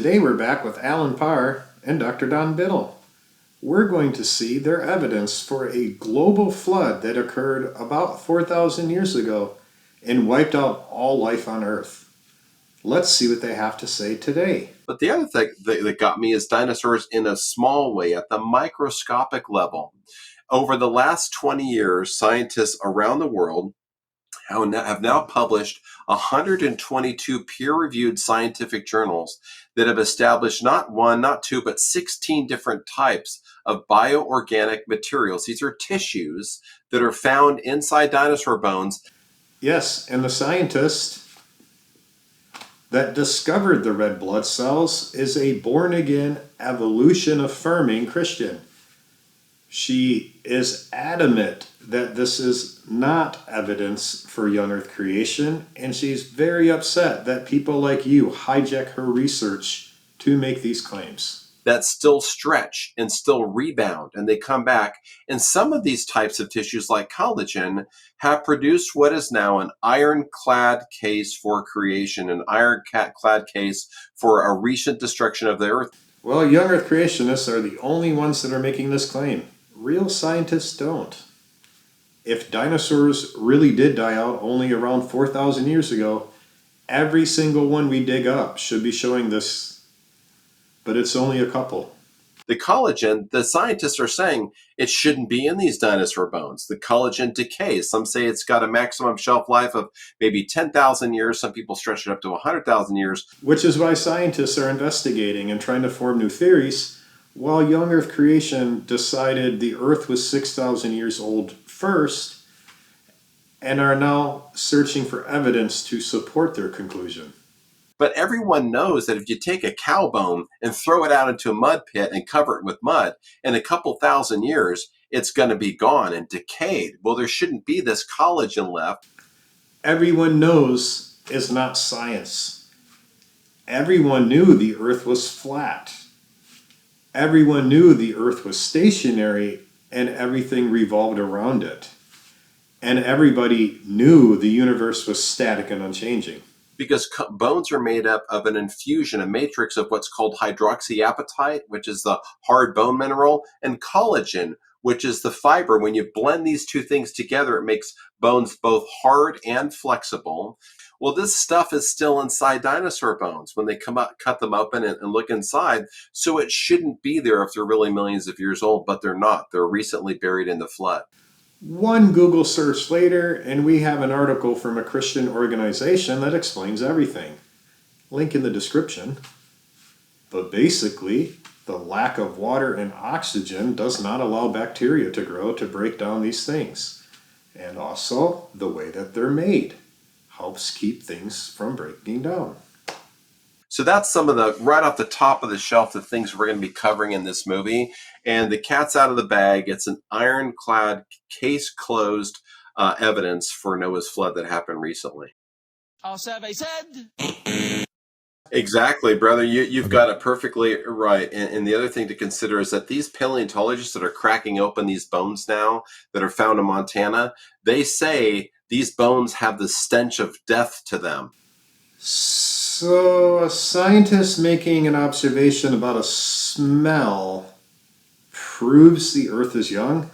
Today we're back with Allan Parr and Dr. Biddle. We're going to see their evidence for a global flood that occurred about 4,000 years ago and wiped out all life on Earth. Let's see what they have to say today. But the other thing that got me is dinosaurs in a small way, at the microscopic level. Over the last 20 years, scientists around the world have now published 122 peer-reviewed scientific journals that have established not one, not two, but 16 different types of bioorganic materials. These are tissues that are found inside dinosaur bones. Yes, and the scientist that discovered the red blood cells is a born-again, evolution-affirming Christian. She is adamant that this is not evidence for young Earth creation, and she's very upset that people like you hijack her research to make these claims. That still stretch and still rebound, and they come back. And some of these types of tissues, like collagen, have produced what is now an ironclad case for creation, an ironclad case for a recent destruction of the Earth. Well, young Earth creationists are the only ones that are making this claim. Real scientists don't. If dinosaurs really did die out only around 4,000 years ago, every single one we dig up should be showing this, but it's only a couple. The collagen, the scientists are saying it shouldn't be in these dinosaur bones. The collagen decays. Some say it's got a maximum shelf life of maybe 10,000 years. Some people stretch it up to 100,000 years. Which is why scientists are investigating and trying to form new theories, while young Earth creation decided the Earth was 6,000 years old first, and are now searching for evidence to support their conclusion. But everyone knows that if you take a cow bone and throw it out into a mud pit and cover it with mud, in a couple thousand years, it's going to be gone and decayed. Well, there shouldn't be this collagen left. Everyone knows is not science. Everyone knew the Earth was flat. Everyone knew the Earth was stationary and everything revolved around it. And everybody knew the universe was static and unchanging. Because bones are made up of an infusion, a matrix of what's called hydroxyapatite, which is the hard bone mineral, and collagen, which is the fiber. When you blend these two things together, it makes bones both hard and flexible. Well, this stuff is still inside dinosaur bones when they come out, cut them open and look inside. So it shouldn't be there if they're really millions of years old, but they're not. They're recently buried in the flood. One Google search later, and we have an article from a Christian organization that explains everything. Link in the description. But basically, the lack of water and oxygen does not allow bacteria to grow to break down these things. And also, the way that they're made helps keep things from breaking down. So that's some of the, right off the top of the shelf, the things we're going to be covering in this movie. And the cat's out of the bag. It's an ironclad, case-closed evidence for Noah's flood that happened recently. Our survey said... Exactly, brother. You've got it perfectly right. And the other thing to consider is that these paleontologists that are cracking open these bones now that are found in Montana, they say these bones have the stench of death to them. So a scientist making an observation about a smell proves the Earth is young?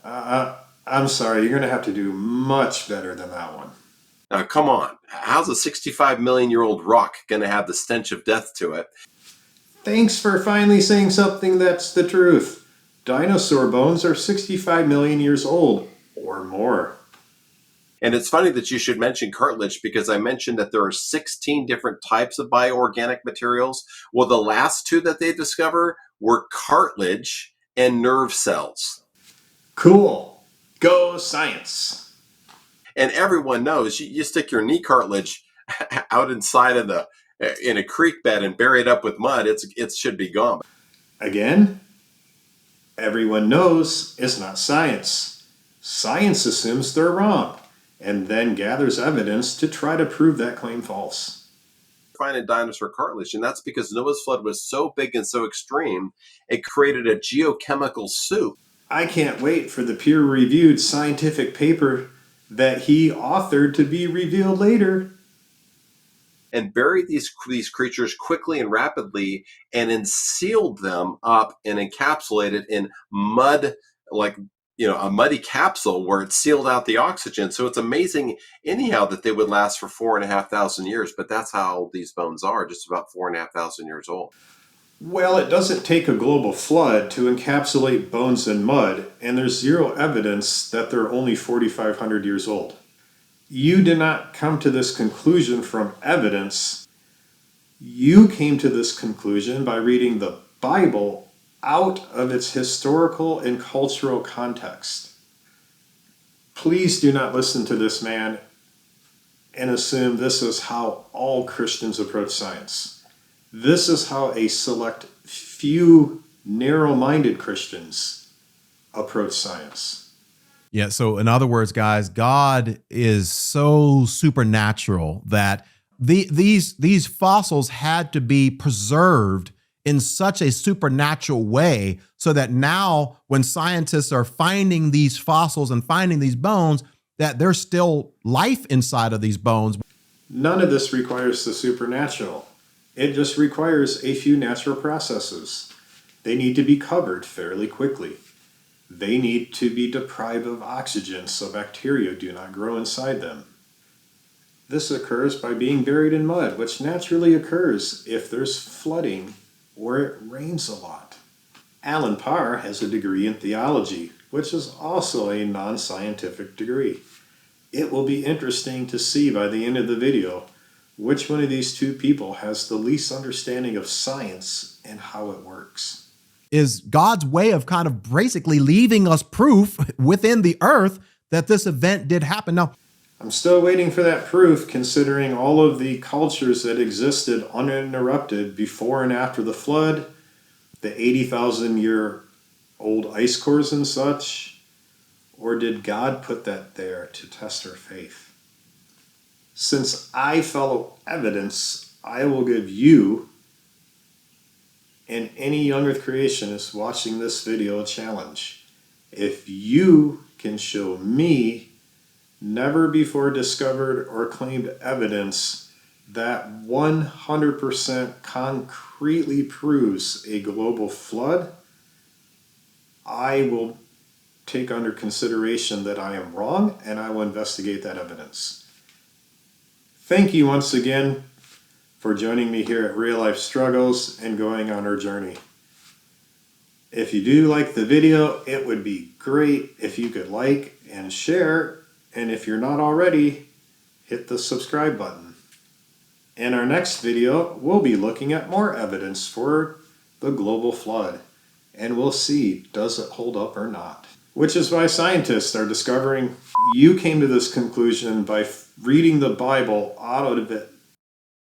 I'm sorry, you're going to have to do much better than that one. Now, come on. How's a 65 million year old rock going to have the stench of death to it? Thanks for finally saying something that's the truth. Dinosaur bones are 65 million years old, or more. And it's funny that you should mention cartilage, because I mentioned that there are 16 different types of bioorganic materials. Well, the last two that they discovered were cartilage and nerve cells. Cool. Go science. And everyone knows you stick your knee cartilage out inside of in a creek bed and bury it up with mud, it should be gone. Again, everyone knows it's not science. Science assumes they're wrong, and then gathers evidence to try to prove that claim false. Finding dinosaur cartilage, and that's because Noah's flood was so big and so extreme, it created a geochemical soup. I can't wait for the peer-reviewed scientific paper that he authored to be revealed later. and buried these creatures quickly and rapidly, and then sealed them up and encapsulated in mud, like a muddy capsule where it sealed out the oxygen. So it's amazing, anyhow, that they would last for 4,500 years. But that's how old these bones are, just about 4,500 years old. Well, it doesn't take a global flood to encapsulate bones in mud, and there's zero evidence that they're only 4,500 years old. You did not come to this conclusion from evidence. You came to this conclusion by reading the Bible out of its historical and cultural context. Please do not listen to this man and assume this is how all Christians approach science. This is how a select few narrow-minded Christians approach science. Yeah, so in other words, guys, God is so supernatural that these fossils had to be preserved in such a supernatural way so that now when scientists are finding these fossils and finding these bones, that there's still life inside of these bones. None of this requires the supernatural. It just requires a few natural processes. They need to be covered fairly quickly. They need to be deprived of oxygen so bacteria do not grow inside them. This occurs by being buried in mud, which naturally occurs if there's flooding or it rains a lot. Allan Parr has a degree in theology, which is also a non-scientific degree. It will be interesting to see by the end of the video which one of these two people has the least understanding of science and how it works. Is God's way of kind of basically leaving us proof within the earth that this event did happen. Now, I'm still waiting for that proof, considering all of the cultures that existed uninterrupted before and after the flood, the 80,000-year-old ice cores and such. Or did God put that there to test our faith? Since I follow evidence, I will give you and any young earth creationist watching this video a challenge. If you can show me never before discovered or claimed evidence that 100% concretely proves a global flood, I will take under consideration that I am wrong and I will investigate that evidence. Thank you once again for joining me here at Real Life Struggles and going on our journey. If you do like the video, it would be great if you could like and share. And if you're not already, hit the subscribe button. In our next video, we'll be looking at more evidence for the global flood. And we'll see, does it hold up or not? Which is why scientists are discovering you came to this conclusion by reading the Bible out of it